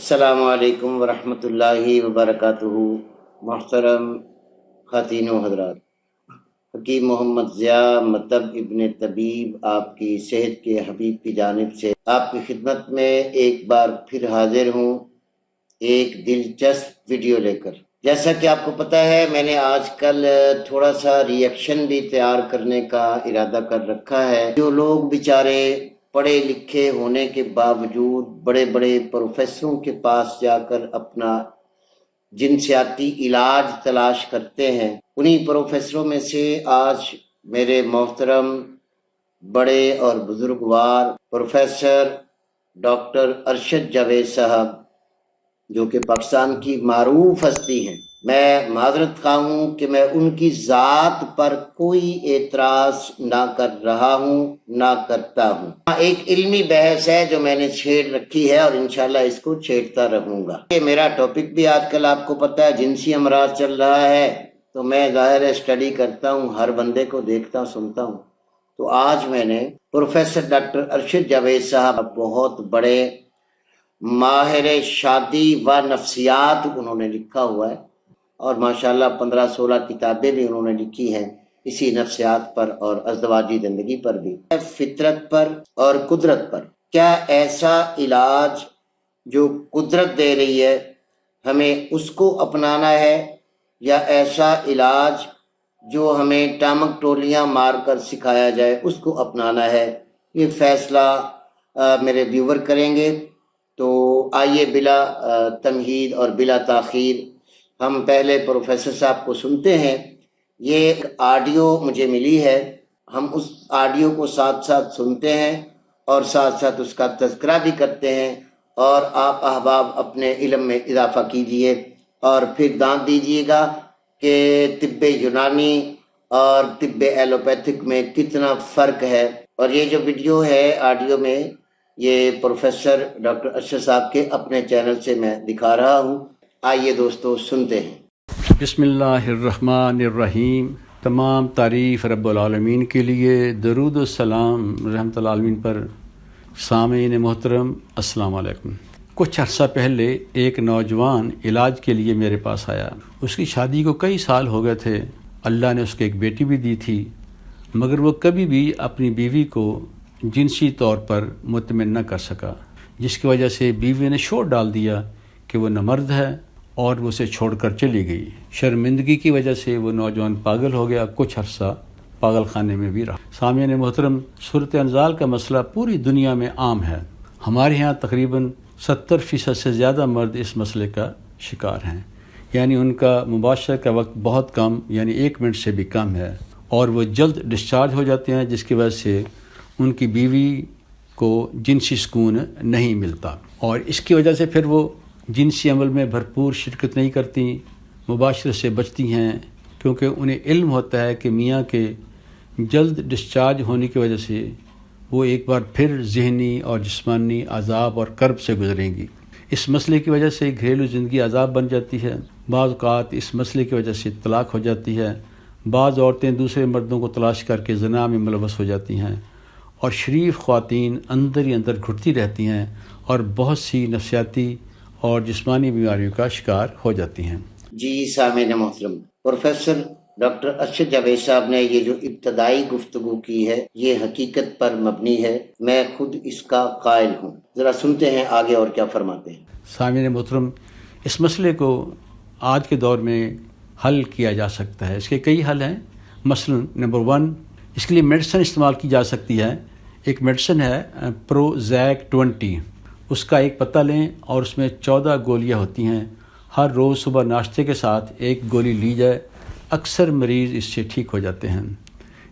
السلام علیکم ورحمۃ اللہ وبرکاتہ۔ محترم خواتین و حضرات، حکیم محمد ضیاء مطب ابن طبیب آپ کی صحت کے حبیب کی جانب سے آپ کی خدمت میں ایک بار پھر حاضر ہوں ایک دلچسپ ویڈیو لے کر۔ جیسا کہ آپ کو پتہ ہے، میں نے آج کل تھوڑا سا ری ایکشن بھی تیار کرنے کا ارادہ کر رکھا ہے۔ جو لوگ بیچارے پڑھے لکھے ہونے کے باوجود بڑے بڑے پروفیسروں کے پاس جا کر اپنا جنسیاتی علاج تلاش کرتے ہیں، انہی پروفیسروں میں سے آج میرے محترم بڑے اور بزرگوار پروفیسر ڈاکٹر ارشد جاوید صاحب، جو کہ پاکستان کی معروف ہستی ہیں، میں معذرت خواہ ہوں کہ میں ان کی ذات پر کوئی اعتراض نہ کر رہا ہوں، نہ کرتا ہوں۔ ایک علمی بحث ہے جو میں نے چھیڑ رکھی ہے اور انشاءاللہ اس کو چھیڑتا رہوں گا۔ یہ میرا ٹاپک بھی آج کل آپ کو پتہ ہے جنسی امراض چل رہا ہے، تو میں ظاہر ہے اسٹڈی کرتا ہوں، ہر بندے کو دیکھتا سنتا ہوں۔ تو آج میں نے پروفیسر ڈاکٹر ارشد جاوید صاحب، بہت بڑے ماہر شادی و نفسیات انہوں نے لکھا ہوا ہے، اور ماشاءاللہ 15-16 کتابیں بھی انہوں نے لکھی ہیں اسی نفسیات پر اور ازدواجی زندگی پر بھی۔ فطرت پر اور قدرت پر، کیا ایسا علاج جو قدرت دے رہی ہے ہمیں اس کو اپنانا ہے، یا ایسا علاج جو ہمیں ٹامک ٹولیاں مار کر سکھایا جائے اس کو اپنانا ہے؟ یہ فیصلہ میرے ویور کریں گے۔ تو آئیے بلا تمہید اور بلا تاخیر ہم پہلے پروفیسر صاحب کو سنتے ہیں۔ یہ ایک آڈیو مجھے ملی ہے، ہم اس آڈیو کو ساتھ ساتھ سنتے ہیں اور ساتھ ساتھ اس کا تذکرہ بھی کرتے ہیں، اور آپ احباب اپنے علم میں اضافہ کیجئے اور پھر دانت دیجئے گا کہ طب یونانی اور طب ایلوپیتھک میں کتنا فرق ہے۔ اور یہ جو ویڈیو ہے آڈیو میں، یہ پروفیسر ڈاکٹر ارشد صاحب کے اپنے چینل سے میں دکھا رہا ہوں۔ آئیے دوستو سنتے ہیں۔ بسم اللہ الرحمن الرحیم۔ تمام تعریف رب العالمین کے لیے، درود و سلام رحمت العالمین پر۔ سامعین محترم، السلام علیکم۔ کچھ عرصہ پہلے ایک نوجوان علاج کے لیے میرے پاس آیا۔ اس کی شادی کو کئی سال ہو گئے تھے، اللہ نے اس کو ایک بیٹی بھی دی تھی، مگر وہ کبھی بھی اپنی بیوی کو جنسی طور پر مطمئن نہ کر سکا، جس کی وجہ سے بیوی نے شور ڈال دیا کہ وہ نامرد ہے، اور وہ اسے چھوڑ کر چلی گئی۔ شرمندگی کی وجہ سے وہ نوجوان پاگل ہو گیا، کچھ عرصہ پاگل خانے میں بھی رہا۔ سامعین محترم، صورت انزال کا مسئلہ پوری دنیا میں عام ہے۔ ہمارے ہاں تقریباً 70% سے زیادہ مرد اس مسئلے کا شکار ہیں، یعنی ان کا مباشرہ کا وقت بہت کم، یعنی 1 منٹ سے بھی کم ہے، اور وہ جلد ڈسچارج ہو جاتے ہیں، جس کی وجہ سے ان کی بیوی کو جنسی سکون نہیں ملتا، اور اس کی وجہ سے پھر وہ جنسی عمل میں بھرپور شرکت نہیں کرتی، مباشرت سے بچتی ہیں، کیونکہ انہیں علم ہوتا ہے کہ میاں کے جلد ڈسچارج ہونے کی وجہ سے وہ ایک بار پھر ذہنی اور جسمانی عذاب اور کرب سے گزریں گی۔ اس مسئلے کی وجہ سے گھریلو زندگی عذاب بن جاتی ہے، بعض اوقات اس مسئلے کی وجہ سے طلاق ہو جاتی ہے، بعض عورتیں دوسرے مردوں کو تلاش کر کے زنا میں ملوث ہو جاتی ہیں، اور شریف خواتین اندر ہی اندر گھٹتی رہتی ہیں اور بہت سی نفسیاتی اور جسمانی بیماریوں کا شکار ہو جاتی ہیں۔ جی سامعین محترم، پروفیسر ڈاکٹر ارشد جاوید صاحب نے یہ جو ابتدائی گفتگو کی ہے یہ حقیقت پر مبنی ہے، میں خود اس کا قائل ہوں۔ ذرا سنتے ہیں آگے اور کیا فرماتے ہیں۔ سامعین محترم، اس مسئلے کو آج کے دور میں حل کیا جا سکتا ہے۔ اس کے کئی حل ہیں۔ مثلا نمبر 1، اس کے لیے میڈیسن استعمال کی جا سکتی ہے۔ ایک میڈیسن ہے پروزیک 20، اس کا ایک پتہ لیں اور اس میں 14 گولیاں ہوتی ہیں، ہر روز صبح ناشتے کے ساتھ ایک گولی لی جائے، اکثر مریض اس سے ٹھیک ہو جاتے ہیں۔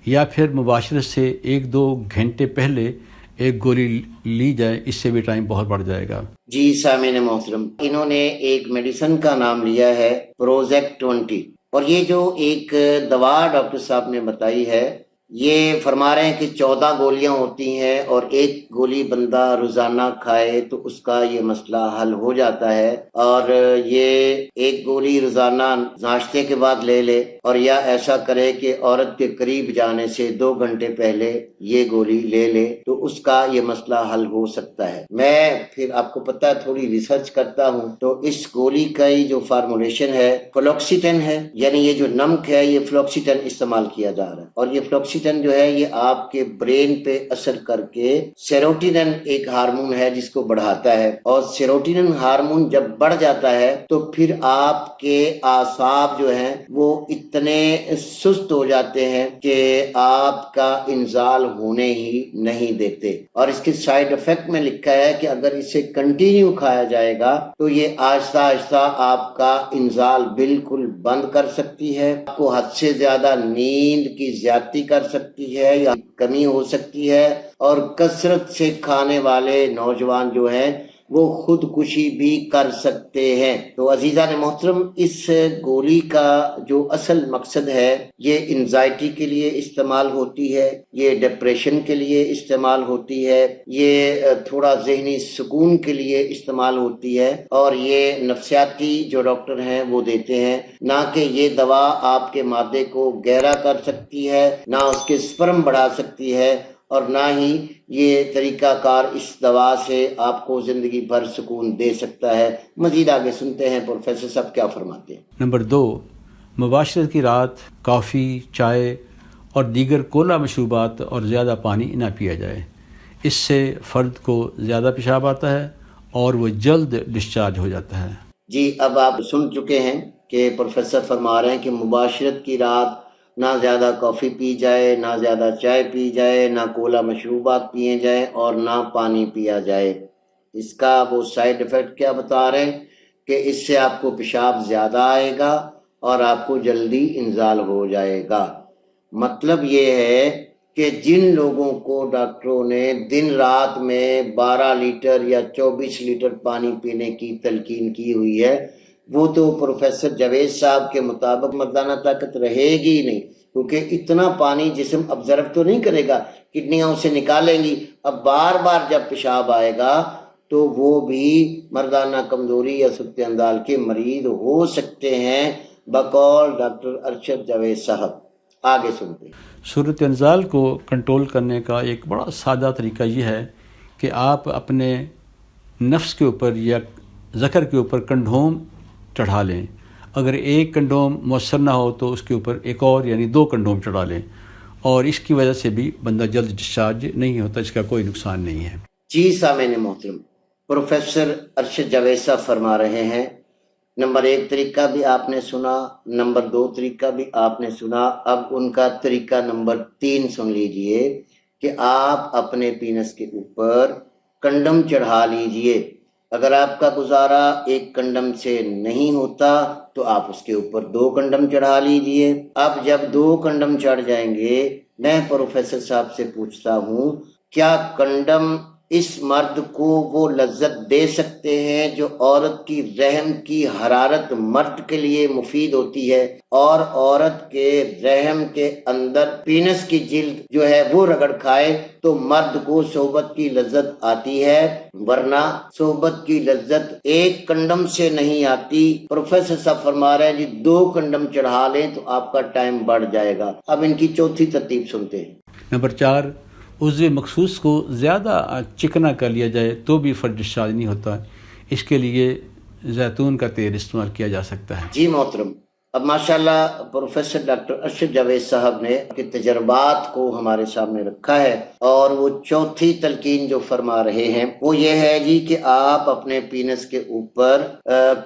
یا پھر مباشرت سے 1-2 گھنٹے پہلے ایک گولی لی جائے، اس سے بھی ٹائم بہت بڑھ جائے گا۔ جی سامعین محترم، انہوں نے ایک میڈیسن کا نام لیا ہے پروزیک 20، اور یہ جو ایک دوا ڈاکٹر صاحب نے بتائی ہے یہ فرما رہے ہیں کہ 14 گولیاں ہوتی ہیں اور ایک گولی بندہ روزانہ کھائے تو اس کا یہ مسئلہ حل ہو جاتا ہے، اور یہ ایک گولی روزانہ ناشتے کے بعد لے لے، اور یا ایسا کرے کہ عورت کے قریب جانے سے 2 گھنٹے پہلے یہ گولی لے لے تو اس کا یہ مسئلہ حل ہو سکتا ہے۔ میں پھر آپ کو پتہ ہے تھوڑی ریسرچ کرتا ہوں تو اس گولی کا ہی جو فارمولیشن ہے فلوکسیٹن ہے، یعنی یہ جو نمک ہے یہ فلوکسیٹن استعمال کیا جا رہا ہے، اور یہ فلوکسیٹن جو ہے یہ آپ کے برین پہ اثر کر کے سیروٹونن ایک ہارمون ہے جس کو بڑھاتا ہے، اور سیروٹونن ہارمون جب بڑھ جاتا ہے تو پھر آپ کے اعصاب جو ہیں وہ اتنے سست ہو جاتے ہیں کہ آپ کا انزال ہونے ہی نہیں دیتے، اور اس کے سائیڈ افیکٹ میں لکھا ہے کہ اگر اسے کنٹینیو کھایا جائے گا تو یہ آہستہ آہستہ آپ کا انزال بالکل بند کر سکتی ہے، آپ کو حد سے زیادہ نیند کی زیادتی کر سکتی ہے یا کمی ہو سکتی ہے، اور کثرت سے کھانے والے نوجوان جو ہیں وہ خودکشی بھی کر سکتے ہیں۔ تو عزیزان محترم، اس گولی کا جو اصل مقصد ہے یہ انزائٹی کے لیے استعمال ہوتی ہے، یہ ڈپریشن کے لیے استعمال ہوتی ہے، یہ تھوڑا ذہنی سکون کے لیے استعمال ہوتی ہے، اور یہ نفسیاتی جو ڈاکٹر ہیں وہ دیتے ہیں، نہ کہ یہ دوا آپ کے معدے کو گہرا کر سکتی ہے، نہ اس کے سپرم بڑھا سکتی ہے، اور نہ ہی یہ طریقہ کار اس دوا سے آپ کو زندگی بھر سکون دے سکتا ہے۔ مزید آگے سنتے ہیں پروفیسر صاحب کیا فرماتے ہیں۔ نمبر 2، مباشرت کی رات کافی، چائے اور دیگر کولا مشروبات اور زیادہ پانی نہ پیا جائے، اس سے فرد کو زیادہ پیشاب آتا ہے اور وہ جلد ڈسچارج ہو جاتا ہے۔ جی، اب آپ سن چکے ہیں کہ پروفیسر فرما رہے ہیں کہ مباشرت کی رات نہ زیادہ کافی پی جائے، نہ زیادہ چائے پی جائے، نہ کولا مشروبات پیے جائیں اور نہ پانی پیا جائے۔ اس کا وہ سائیڈ ایفیکٹ کیا بتا رہے ہیں کہ اس سے آپ کو پیشاب زیادہ آئے گا اور آپ کو جلدی انزال ہو جائے گا۔ مطلب یہ ہے کہ جن لوگوں کو ڈاکٹروں نے دن رات میں 12 لیٹر یا 24 لیٹر پانی پینے کی تلقین کی ہوئی ہے، وہ تو پروفیسر جاوید صاحب کے مطابق مردانہ طاقت رہے گی نہیں، کیونکہ اتنا پانی جسم ابزرو تو نہیں کرے گا، کڈنیاں اسے نکالیں گی، اب بار بار جب پیشاب آئے گا تو وہ بھی مردانہ کمزوری یا سست انزال کے مریض ہو سکتے ہیں، بقول ڈاکٹر ارشد جاوید صاحب۔ آگے سنتے ہیں۔ صورت انزال کو کنٹرول کرنے کا ایک بڑا سادہ طریقہ یہ ہے کہ آپ اپنے نفس کے اوپر یا ذکر کے اوپر کنڈوم چڑھا لیں۔ اگر ایک کنڈوم مؤثر نہ ہو تو اس کے اوپر ایک اور یعنی 2 کنڈوم چڑھا لیں، اور اس کی وجہ سے بھی بندہ جلد ڈسچارج نہیں ہوتا، اس کا کوئی نقصان نہیں ہے۔ جی سامعین محترم، پروفیسر ارشد جاوید صاحب فرما رہے ہیں، نمبر 1 طریقہ بھی آپ نے سنا، نمبر 2 طریقہ بھی آپ نے سنا، اب ان کا طریقہ نمبر 3 سن لیجئے کہ آپ اپنے پینس کے اوپر کنڈم چڑھا لیجئے۔ اگر آپ کا گزارا ایک کنڈم سے نہیں ہوتا تو آپ اس کے اوپر 2 کنڈم چڑھا لیجئے۔ اب جب 2 کنڈم چڑھ جائیں گے، میں پروفیسر صاحب سے پوچھتا ہوں، کیا کنڈم اس مرد کو وہ لذت دے سکتے ہیں جو عورت کی رحم کی حرارت مرد کے لیے مفید ہوتی ہے، اور عورت کے رحم کے اندر پینس کی جلد جو ہے وہ رگڑ کھائے تو مرد کو صحبت کی لذت آتی ہے، ورنہ صحبت کی لذت ایک کنڈم سے نہیں آتی۔ پروفیسر صاحب فرما رہے ہیں جی 2 کنڈم چڑھا لیں تو آپ کا ٹائم بڑھ جائے گا۔ اب ان کی چوتھی ترتیب سنتے ہیں۔ نمبر 4، عضو مخصوص کو زیادہ چکنا کر لیا جائے تو بھی فرد ڈسچارج نہیں ہوتا، اس کے لیے زیتون کا تیل استعمال کیا جا سکتا ہے۔ جی محترم، اب ماشاءاللہ پروفیسر ڈاکٹر ارشد جاوید صاحب نے اپنے تجربات کو ہمارے سامنے رکھا ہے، اور وہ چوتھی تلقین جو فرما رہے ہیں وہ یہ ہے جی کہ آپ اپنے پینس کے اوپر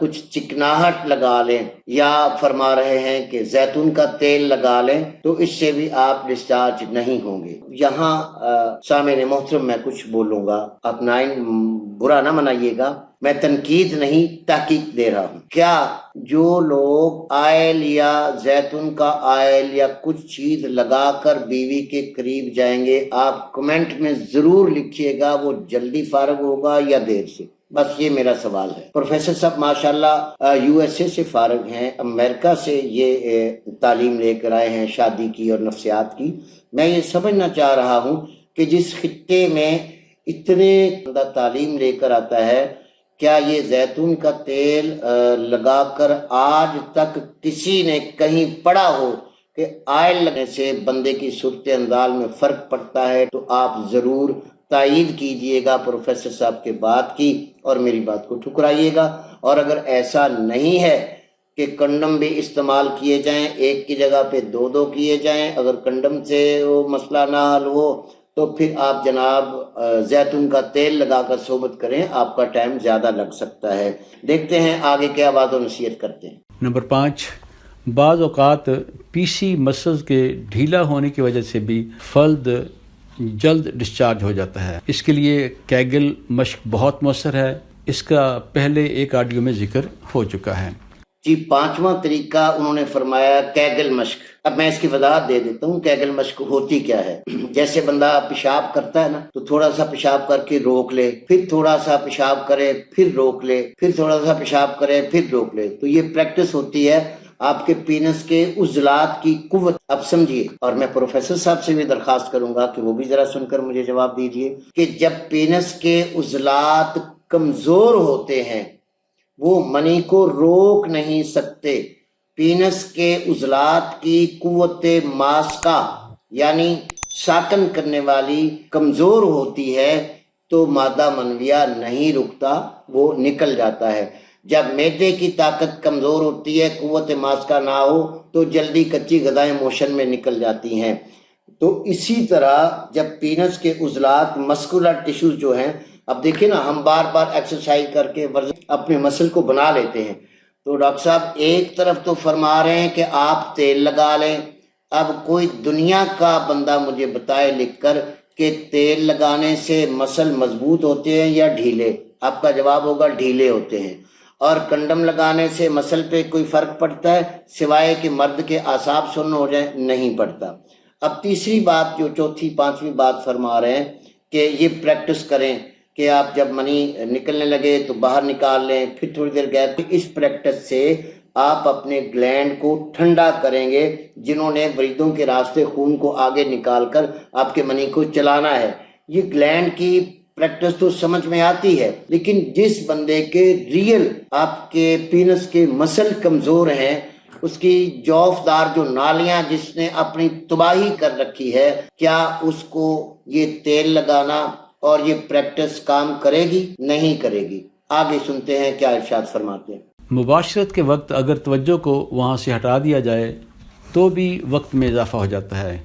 کچھ چکناہٹ لگا لیں، یا فرما رہے ہیں کہ زیتون کا تیل لگا لیں تو اس سے بھی آپ ڈسچارج نہیں ہوں گے۔ یہاں سامعین محترم میں کچھ بولوں گا، اپنا برا نہ منائیے گا، میں تنقید نہیں تحقیق دے رہا ہوں۔ کیا جو لوگ آئل یا زیتون کا آئل یا کچھ چیز لگا کر بیوی کے قریب جائیں گے، آپ کمنٹ میں ضرور لکھیے گا وہ جلدی فارغ ہوگا یا دیر سے۔ بس یہ میرا سوال ہے۔ پروفیسر صاحب ماشاءاللہ یو ایس اے سے فارغ ہیں، امریکہ سے یہ تعلیم لے کر آئے ہیں شادی کی اور نفسیات کی۔ میں یہ سمجھنا چاہ رہا ہوں کہ جس خطے میں اتنے تعلیم لے کر آتا ہے، کیا یہ زیتون کا تیل لگا کر آج تک کسی نے کہیں پڑھا ہو کہ آئل لگنے سے بندے کی صورت انداز میں فرق پڑتا ہے؟ تو آپ ضرور تائید کیجئے گا پروفیسر صاحب کے بات کی اور میری بات کو ٹھکرائیے گا۔ اور اگر ایسا نہیں ہے کہ کنڈم بھی استعمال کیے جائیں، ایک کی جگہ پہ دو کیے جائیں، اگر کنڈم سے وہ مسئلہ نہ حل ہو تو پھر آپ جناب زیتون کا تیل لگا کر صحبت کریں، آپ کا ٹائم زیادہ لگ سکتا ہے۔ دیکھتے ہیں آگے کیا بات و نصیحت کرتے ہیں۔ نمبر 5، بعض اوقات پی سی مسلز کے ڈھیلا ہونے کی وجہ سے بھی فلد جلد ڈسچارج ہو جاتا ہے۔ اس کے لیے کیگل مشق بہت مؤثر ہے، اس کا پہلے ایک آڈیو میں ذکر ہو چکا ہے۔ جی، 5واں طریقہ انہوں نے فرمایا کیگل مشق۔ اب میں اس کی وضاحت دے دیتا ہوں کیگل مشق ہوتی کیا ہے۔ جیسے بندہ پیشاب کرتا ہے نا، تو تھوڑا سا پیشاب کر کے روک لے، پھر تھوڑا سا پیشاب کرے پھر روک لے، پھر تھوڑا سا پیشاب کرے پھر روک لے، تو یہ پریکٹس ہوتی ہے آپ کے پینس کے عضلات کی قوت۔ اب سمجھیے، اور میں پروفیسر صاحب سے بھی درخواست کروں گا کہ وہ بھی ذرا سن کر مجھے جواب دیجئے کہ جب پینس کے عضلات کمزور ہوتے ہیں وہ منی کو روک نہیں سکتے، پینس کے عضلات کی قوت ماسکہ یعنی ساکن کرنے والی کمزور ہوتی ہے تو مادہ منویہ نہیں رکتا، وہ نکل جاتا ہے۔ جب معدے کی طاقت کمزور ہوتی ہے، قوت ماسکہ نہ ہو تو جلدی کچی غذائیں موشن میں نکل جاتی ہیں۔ تو اسی طرح جب پینس کے عضلات مسکولر ٹیشوز جو ہیں، اب دیکھیں نا، ہم بار بار ایکسرسائز کر کے اپنے مسل کو بنا لیتے ہیں، تو ڈاکٹر صاحب ایک طرف تو فرما رہے ہیں کہ آپ تیل لگا لیں، اب کوئی دنیا کا بندہ مجھے بتائے لکھ کر کہ تیل لگانے سے مسل مضبوط ہوتے ہیں یا ڈھیلے؟ آپ کا جواب ہوگا ڈھیلے ہوتے ہیں۔ اور کنڈم لگانے سے مسل پہ کوئی فرق پڑتا ہے سوائے کہ مرد کے اعصاب سن ہو جائیں؟ نہیں پڑتا۔ اب تیسری بات جو چوتھی پانچویں بات فرما رہے ہیں کہ یہ پریکٹس کریں کہ آپ جب منی نکلنے لگے تو باہر نکال لیں، پھر تھوڑی دیر گیپ۔ اس پریکٹس سے آپ اپنے گلینڈ کو ٹھنڈا کریں گے، جنہوں نے وریدوں کے راستے خون کو آگے نکال کر آپ کے منی کو چلانا ہے۔ یہ گلینڈ کی پریکٹس تو سمجھ میں آتی ہے، لیکن جس بندے کے ریئل آپ کے پینس کے مسل کمزور ہیں، اس کی جوفدار جو نالیاں جس نے اپنی تباہی کر رکھی ہے، کیا اس کو یہ تیل لگانا اور یہ پریکٹس کام کرے گی؟ نہیں کرے گی۔ آگے سنتے ہیں کیا ارشاد فرماتے ہیں۔ مباشرت کے وقت اگر توجہ کو وہاں سے ہٹا دیا جائے تو بھی وقت میں اضافہ ہو جاتا ہے۔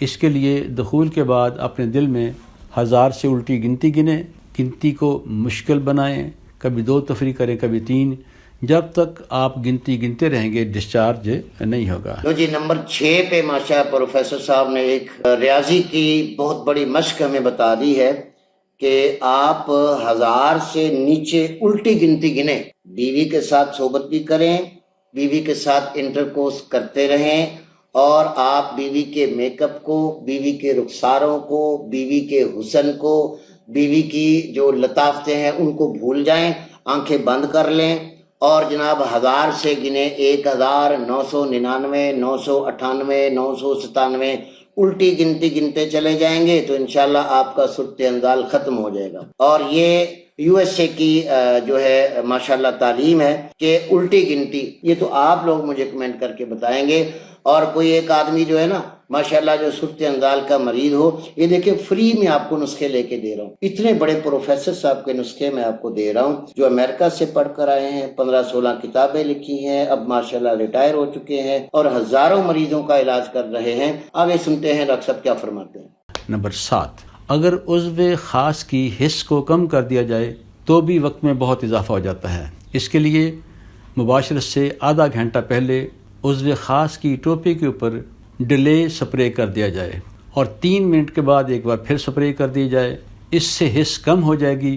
اس کے لیے دخول کے بعد اپنے دل میں 1000 سے الٹی گنتی گنیں، گنتی کو مشکل بنائیں، کبھی 2 تفریح کریں کبھی 3، جب تک آپ گنتی گنتے رہیں گے ڈسچارج نہیں ہوگا۔ جی، نمبر 6 پہ ماشاء پروفیسر صاحب نے ایک ریاضی کی بہت بڑی مشق ہمیں بتا دی ہے کہ آپ 1000 سے نیچے الٹی گنتی گنیں، بیوی کے ساتھ صحبت بھی کریں، بیوی کے ساتھ انٹرکورس کرتے رہیں، اور آپ بیوی کے میک اپ کو، بیوی کے رخساروں کو، بیوی کے حسن کو، بیوی کی جو لطافتیں ہیں ان کو بھول جائیں، آنکھیں بند کر لیں اور جناب 1000 سے گنیں، 1999، 998، 997، الٹی گنتی گنتے چلے جائیں گے تو انشاءاللہ آپ کا صورت اندال ختم ہو جائے گا۔ اور یہ یو ایس اے کی جو ہے ماشاءاللہ تعلیم ہے کہ الٹی گنتی، یہ تو آپ لوگ مجھے کمنٹ کر کے بتائیں گے۔ اور کوئی ایک آدمی جو ہے نا ماشاءاللہ جو صورت اندال کا مریض ہو، یہ دیکھیں فری میں آپ کو نسخے لے کے دے رہا ہوں، اتنے بڑے پروفیسر صاحب کے نسخے میں آپ کو دے رہا ہوں جو امریکہ سے پڑھ کر آئے ہیں، 15-16 کتابیں لکھی ہیں، اب ماشاءاللہ ریٹائر ہو چکے ہیں اور ہزاروں مریضوں کا علاج کر رہے ہیں۔ آگے سنتے ہیں ڈاکٹر صاحب کیا فرماتے ہیں۔ نمبر 7، اگر عضو خاص کی حص کو کم کر دیا جائے تو بھی وقت میں بہت اضافہ ہو جاتا ہے۔ اس کے لیے مباشرت سے آدھا گھنٹہ پہلے عضو خاص کی ٹوپی کے اوپر ڈلے سپرے کر دیا جائے اور 3 منٹ کے بعد ایک بار پھر سپرے کر دی جائے، اس سے حص کم ہو جائے گی،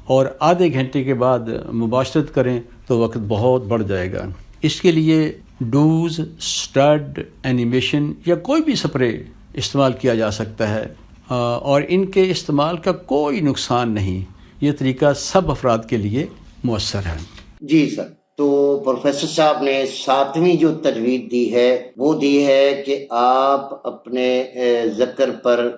اور آدھے گھنٹے کے بعد مباشرت کریں تو وقت بہت بڑھ جائے گا۔ اس کے لیے ڈوز، سٹڈ، اینیمیشن یا کوئی بھی سپرے استعمال کیا جا سکتا ہے، اور ان کے استعمال کا کوئی نقصان نہیں۔ یہ طریقہ سب افراد کے لیے مؤثر ہے۔ جی سر، تو پروفیسر صاحب نے 7ویں جو تجویز دی ہے وہ دی ہے کہ آپ اپنے ذکر پر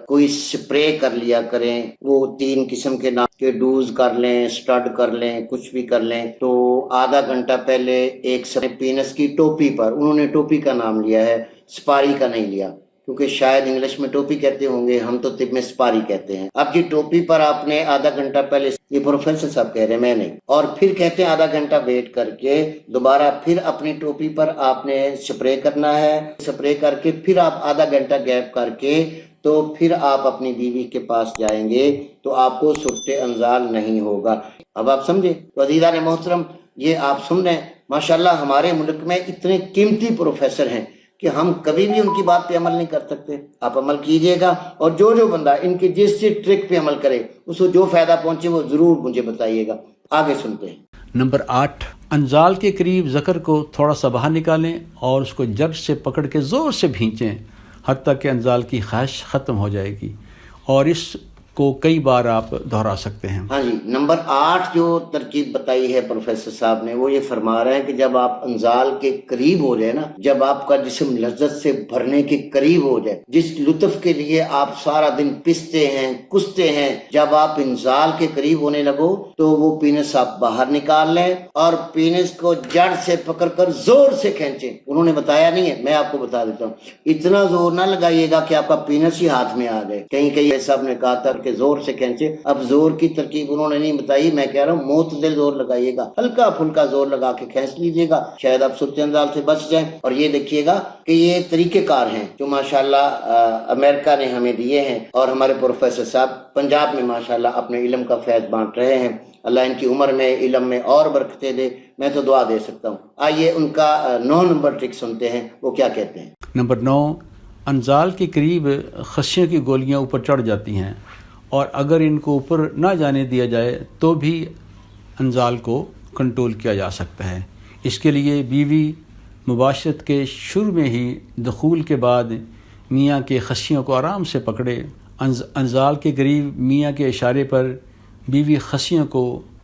کوئی سپرے کر لیا کریں، وہ 3 قسم کے نام کے ڈوز کر لیں، سٹڈ کر لیں، کچھ بھی کر لیں۔ تو آدھا گھنٹہ پہلے ایک پینس کی ٹوپی پر، انہوں نے ٹوپی کا نام لیا ہے، سپاری کا نہیں لیا، کیونکہ شاید انگلش میں ٹوپی کہتے ہوں گے، ہم تو طب میں سپاری کہتے ہیں۔ اب جی ٹوپی پر آپ نے آدھا گھنٹہ پہلے، یہ پروفیسر صاحب کہہ رہے ہیں، میں نہیں، اور پھر کہتے ہیں آدھا گھنٹہ ویٹ کر کے دوبارہ پھر اپنی ٹوپی پر آپ نے سپرے کرنا ہے، سپرے کر کے پھر آپ آدھا گھنٹہ گیپ کر کے تو پھر آپ اپنی بیوی کے پاس جائیں گے تو آپ کو صورت انزال نہیں ہوگا۔ اب آپ سمجھے؟ تو عزیزان محترم، یہ آپ سن رہے ہیں، ماشاءاللہ ہمارے ملک میں اتنے قیمتی پروفیسر ہیں کہ ہم کبھی بھی ان کی بات پہ عمل نہیں کر سکتے۔ آپ عمل کیجئے گا، اور جو بندہ ان کی جس ٹرک پہ عمل کرے اس کو جو فائدہ پہنچے وہ ضرور مجھے بتائیے گا۔ آگے سنتے ہیں۔ نمبر 8، انزال کے قریب ذکر کو تھوڑا سا باہر نکالیں اور اس کو جڑ سے پکڑ کے زور سے بھینچیں حتیٰ کہ انزال کی خواہش ختم ہو جائے گی، اور اس کو کئی بار آپ دہرا سکتے ہیں۔ ہاں جی، نمبر 8 جو ترکیب بتائی ہے پروفیسر صاحب نے، وہ یہ فرما رہے ہیں کہ جب آپ انزال کے قریب ہو جائے نا، جب آپ کا جسم لذت سے بھرنے کے قریب ہو جائے، جس لطف کے لیے آپ سارا دن پستے ہیں، کستے ہیں، جب آپ انزال کے قریب ہونے لگو تو وہ پینس آپ باہر نکال لیں اور پینس کو جڑ سے پکڑ کر زور سے کھینچیں۔ انہوں نے بتایا نہیں ہے، میں آپ کو بتا دیتا ہوں، اتنا زور نہ لگائیے گا کہ آپ کا پینس ہی ہاتھ میں آ جائے۔ کہیں صاحب نے کہا تھا کہ زور سے کھینچے، اب زور کی ترکیب انہوں نے نہیں بتائی، میں کہہ رہا ہوں معتدل زور لگائیے گا، ہلکا پھلکا زور لگا کے کھینچ لیجیے گا، شاید آپ صورت انزال سے بچ جائیں۔ اور یہ دیکھیے گا کہ یہ طریقہ کار ہیں جو ماشاءاللہ امریکہ نے ہمیں دیے ہیں، اور ہمارے پروفیسر صاحب پنجاب میں ماشاءاللہ اپنے علم کا فیض بانٹ رہے ہیں۔ اللہ ان کی عمر میں، علم میں اور برکتیں دے، میں تو دعا دے سکتا ہوں۔ آئیے ان کا 9 نمبر ٹرک سنتے ہیں، وہ کیا کہتے ہیں۔ نمبر 9، انزال کے قریب خصیوں کی گولیاں اوپر چڑھ جاتی ہیں، اور اگر ان کو اوپر نہ جانے دیا جائے تو بھی انزال کو کنٹرول کیا جا سکتا ہے۔ اس کے لیے بیوی مباشرت کے شروع میں ہی دخول کے بعد میاں کے خصیوں کو آرام سے پکڑے، انزال کے قریب میاں کے اشارے پر بیوی خصیوں کو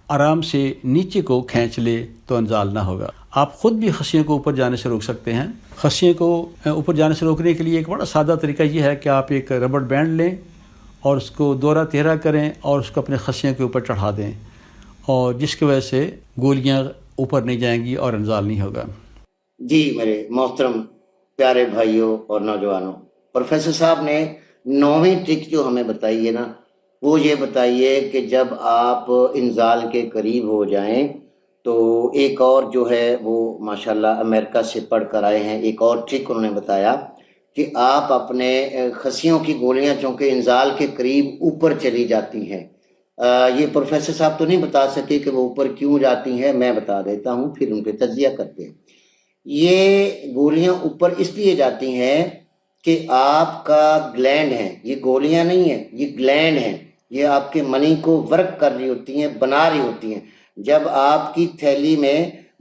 آرام سے نیچے کو کھینچ لے تو انزال نہ ہوگا۔ آپ خود بھی خصیوں کو اوپر جانے سے روک سکتے ہیں۔ خصیوں کو اوپر جانے سے روکنے کے لیے ایک بڑا سادہ طریقہ یہ ہے کہ آپ ایک ربڑ بینڈ لیں اور اس کو دورہ تیرہ کریں اور اس کو اپنے خصیوں کے اوپر چڑھا دیں، اور جس کی وجہ سے گولیاں اوپر نہیں جائیں گی اور انزال نہیں ہوگا۔ جی میرے محترم پیارے بھائیوں اور نوجوانوں، پروفیسر صاحب نے 9ویں ٹرک جو ہمیں بتائی ہے نا، وہ یہ بتائیے کہ جب آپ انزال کے قریب ہو جائیں تو ایک اور جو ہے وہ ماشاءاللہ امریکہ سے پڑھ کر آئے ہیں، ایک اور ٹرک انہوں نے بتایا کہ آپ اپنے خصیوں کی گولیاں چونکہ انزال کے قریب اوپر چلی جاتی ہیں، یہ پروفیسر صاحب تو نہیں بتا سکے کہ وہ اوپر کیوں جاتی ہیں، میں بتا دیتا ہوں، پھر ان پہ تجزیہ کرتے ہیں۔ یہ گولیاں اوپر اس لیے جاتی ہیں کہ آپ کا گلینڈ ہے، یہ گولیاں نہیں ہیں، یہ گلینڈ ہیں، یہ آپ کے منی کو ورک کر رہی ہوتی ہیں، بنا رہی ہوتی ہیں۔ جب آپ کی تھیلی میں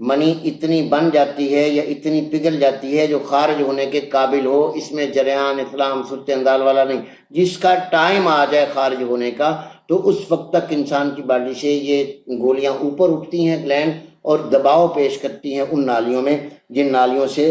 منی اتنی بن جاتی ہے یا اتنی پگھل جاتی ہے جو خارج ہونے کے قابل ہو، اس میں جریان اسلام صورت انزال والا نہیں، جس کا ٹائم آ جائے خارج ہونے کا، تو اس وقت تک انسان کی باڈی سے یہ گولیاں اوپر اٹھتی ہیں گلینڈ، اور دباؤ پیش کرتی ہیں ان نالیوں میں جن نالیوں سے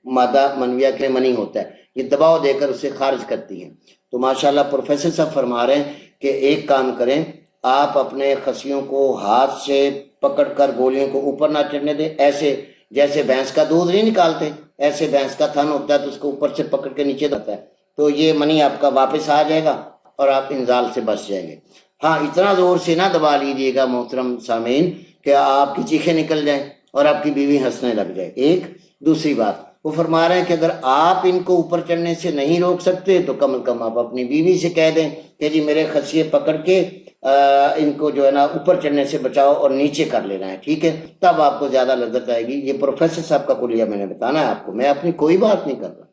مادہ منویہ کے منی ہوتا ہے، یہ دباؤ دے کر اسے خارج کرتی ہیں۔ تو ماشاءاللہ پروفیسر صاحب فرما رہے ہیں کہ ایک کام کریں، آپ اپنے خصیوں کو ہاتھ سے پکڑ کر گولیوں کو اوپر نہ چڑھنے دیں، ایسے جیسے بھینس کا دودھ نہیں نکالتے، ایسے بھینس کا تھن ہوتا ہے تو اس کو اوپر سے پکڑ کے نیچے دباتا ہے، تو یہ منی آپ کا واپس آ جائے گا اور آپ انزال سے بچ جائیں گے۔ ہاں، اتنا زور سے نہ دبا لیجیے گا محترم سامعین کہ آپ کی چیخیں نکل جائیں اور آپ کی بیوی ہنسنے لگ جائے۔ ایک دوسری بات وہ فرما رہے ہیں کہ اگر آپ ان کو اوپر چڑھنے سے نہیں روک سکتے تو کم از کم آپ اپنی بیوی سے کہہ دیں کہ جی میرے خصیے پکڑ کے ان کو جو ہے نا اوپر چڑھنے سے بچاؤ اور نیچے کر لینا ہے، ٹھیک ہے؟ تب آپ کو زیادہ لذت آئے گی۔ یہ پروفیسر صاحب کا کلیہ میں نے بتانا ہے آپ کو، میں اپنی کوئی بات نہیں کر رہا۔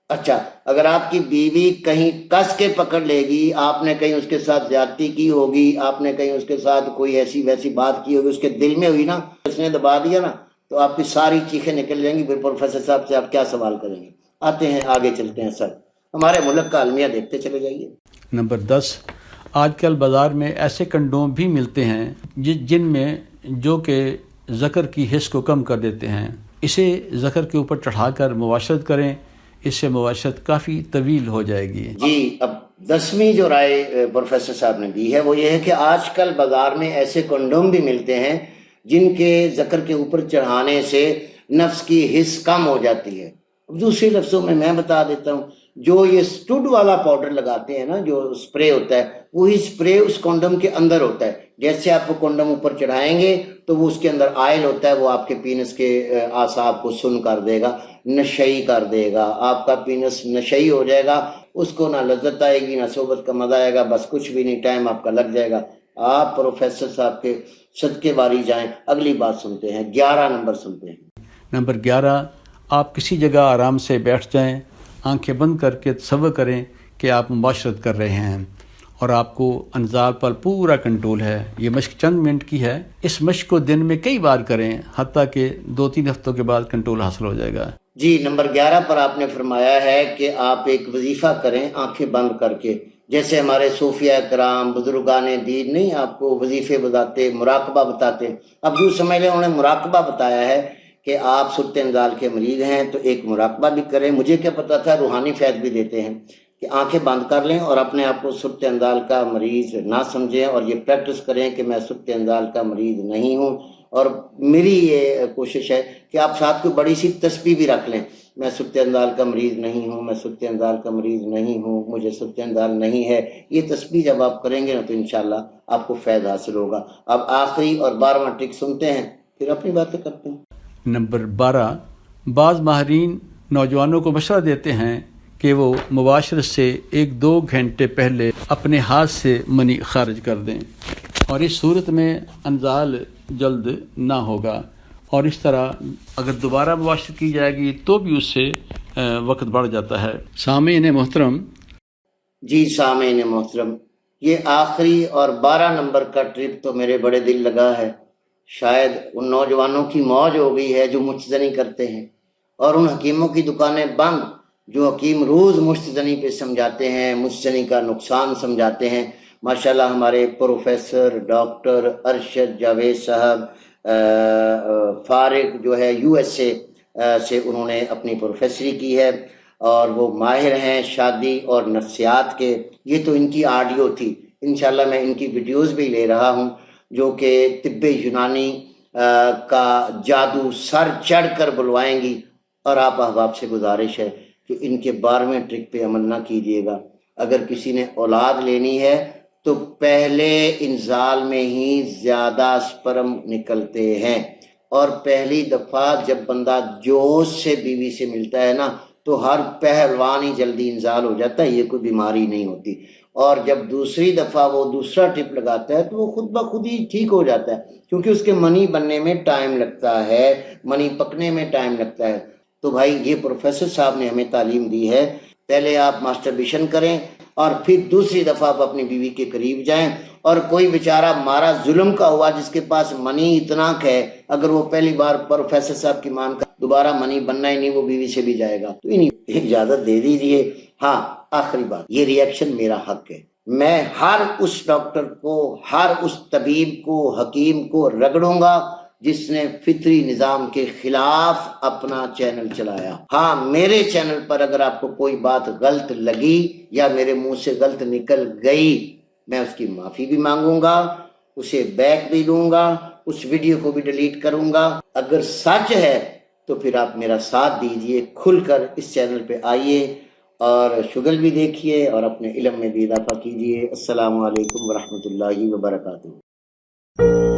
اچھا، اگر آپ کی بیوی کہیں کس کے پکڑ لے گی، آپ نے کہیں اس کے ساتھ زیادتی کی ہوگی، آپ نے کہیں اس کے ساتھ کوئی ایسی ویسی بات کی ہوگی، اس کے دل میں ہوئی نا، اس نے دبا دیا نا، تو آپ کی ساری چیخیں نکل جائیں گی، پھر پروفیسر صاحب سے آپ کیا سوال کریں گے۔ آتے ہیں آگے چلتے ہیں سر، ہمارے ملک کا المیہ دیکھتے چلے جائیے۔ نمبر 10، آج کل بازار میں ایسے کنڈوم بھی ملتے ہیں جن میں جو کہ ذکر کی حص کو کم کر دیتے ہیں. اسے ذکر کے اوپر چڑھا کر مباشرت کریں، اس سے مباشرت کافی طویل ہو جائے گی. جی، اب 10ویں جو رائے پروفیسر صاحب نے دی ہے وہ یہ ہے کہ آج کل بازار میں ایسے کنڈوم بھی ملتے ہیں جن کے ذکر کے اوپر چڑھانے سے نفس کی حص کم ہو جاتی ہے. دوسرے لفظوں میں بتا دیتا ہوں، جو یہ سٹوڈ والا پاؤڈر لگاتے ہیں نا، جو سپرے ہوتا ہے، وہی سپرے اس کنڈم کے اندر ہوتا ہے. جیسے آپ وہ کنڈم اوپر چڑھائیں گے تو وہ اس کے اندر آئل ہوتا ہے، وہ آپ کے پینس کے اعصاب کو سن کر دے گا، نشئی کر دے گا. آپ کا پینس نشئی ہو جائے گا، اس کو نہ لذت آئے گی نہ صحبت کا مزہ آئے گا، بس کچھ بھی نہیں، ٹائم آپ کا لگ جائے گا. آپ پروفیسر صاحب کے صدقے باری جائیں. اگلی بات سنتے ہیں، 11 نمبر سنتے ہیں. نمبر 11، آپ کسی جگہ آرام سے بیٹھ جائیں، آنکھیں بند کر کے تصور کریں کہ آپ مباشرت کر رہے ہیں اور آپ کو انظار پر پورا کنٹرول ہے. یہ مشق چند منٹ کی ہے. اس مشق کو دن میں کئی بار کریں، حتیٰ کہ 2-3 ہفتوں کے بعد کنٹرول حاصل ہو جائے گا. جی، نمبر 11 پر آپ نے فرمایا ہے کہ آپ ایک وظیفہ کریں آنکھیں بند کر کے. جیسے ہمارے صوفیہ کرام، بزرگان دین نہیں آپ کو وظیفے بتاتے، مراقبہ بتاتے. اب جو سمجھ لیں انہوں نے مراقبہ بتایا ہے کہ آپ صورت انزال کے مریض ہیں تو ایک مراقبہ بھی کریں. مجھے کیا پتا تھا، روحانی فیض بھی دیتے ہیں کہ آنکھیں بند کر لیں اور اپنے آپ کو صورت انزال کا مریض نہ سمجھیں اور یہ پریکٹس کریں کہ میں صورت انزال کا مریض نہیں ہوں. اور میری یہ کوشش ہے کہ آپ ساتھ کو بڑی سی تسبیح بھی رکھ لیں، میں صورت انزال کا مریض نہیں ہوں، میں صورت انزال کا مریض نہیں ہوں، مجھے صورت انزال نہیں ہے. یہ تسبیح جب آپ کریں گے نا تو انشاءاللہ آپ کو فیض حاصل ہوگا. اب آخری اور 12واں ٹرک سنتے ہیں، پھر اپنی باتیں کرتے ہیں. نمبر 12، بعض ماہرین نوجوانوں کو مشورہ دیتے ہیں کہ وہ مباشرت سے 1-2 گھنٹے پہلے اپنے ہاتھ سے منی خارج کر دیں، اور اس صورت میں انزال جلد نہ ہوگا. اور اس طرح اگر دوبارہ مباشرت کی جائے گی تو بھی اس سے وقت بڑھ جاتا ہے. سامعین محترم، جی سامعین محترم، یہ آخری اور 12 نمبر کا ٹرپ تو میرے بڑے دل لگا ہے. شاید ان نوجوانوں کی موج ہو گئی ہے جو مشتزنی کرتے ہیں، اور ان حکیموں کی دکانیں بند جو حکیم روز مشتزنی پہ سمجھاتے ہیں، مشتزنی کا نقصان سمجھاتے ہیں. ماشاءاللہ ہمارے پروفیسر ڈاکٹر ارشد جاوید صاحب فارغ جو ہے USA سے انہوں نے اپنی پروفیسری کی ہے اور وہ ماہر ہیں شادی اور نفسیات کے. یہ تو ان کی آڈیو تھی، انشاءاللہ میں ان کی ویڈیوز بھی لے رہا ہوں جو کہ طب یونانی کا جادو سر چڑھ کر بلوائیں گی. اور آپ احباب سے گزارش ہے کہ ان کے 12ویں ٹرک پہ عمل نہ کیجیے گا. اگر کسی نے اولاد لینی ہے تو پہلے انزال میں ہی زیادہ سپرم نکلتے ہیں، اور پہلی دفعہ جب بندہ جوش سے بیوی سے ملتا ہے نا تو ہر پہلوان ہی جلدی انزال ہو جاتا ہے، یہ کوئی بیماری نہیں ہوتی. اور جب دوسری دفعہ وہ دوسرا ٹپ لگاتا ہے تو وہ خود بخود ہی ٹھیک ہو جاتا ہے، کیونکہ اس کے منی بننے میں ٹائم لگتا ہے، منی پکنے میں ٹائم لگتا ہے. تو بھائی یہ پروفیسر صاحب نے ہمیں تعلیم دی ہے، پہلے آپ ماسٹربیشن کریں اور پھر دوسری دفعہ آپ اپنی بیوی کے قریب جائیں. اور کوئی بیچارہ مارا ظلم کا ہوا جس کے پاس منی اتنا ہے، اگر وہ پہلی بار پروفیسر صاحب کی مان کر دوبارہ منی بننا ہی نہیں، وہ بیوی سے بھی جائے گا. تو انہیں اجازت دے دیجیے. ہاں آخری بات، یہ ریئیکشن میرا حق ہے. میں ہر اس ڈاکٹر کو، ہر اس طبیب کو، حکیم کو رگڑوں گا جس نے فطری نظام کے خلاف اپنا چینل چلایا. ہاں میرے چینل پر اگر آپ کو کوئی بات غلط لگی یا میرے منہ سے غلط نکل گئی، میں اس کی معافی بھی مانگوں گا، اسے بیک بھی لوں گا، اس ویڈیو کو بھی ڈیلیٹ کروں گا. اگر سچ ہے تو پھر آپ میرا ساتھ دیجئے، کھل کر اس چینل پہ آئیے اور شغل بھی دیکھیے اور اپنے علم میں بھی اضافہ کیجیے. السلام علیکم ورحمۃ اللہ وبرکاتہ.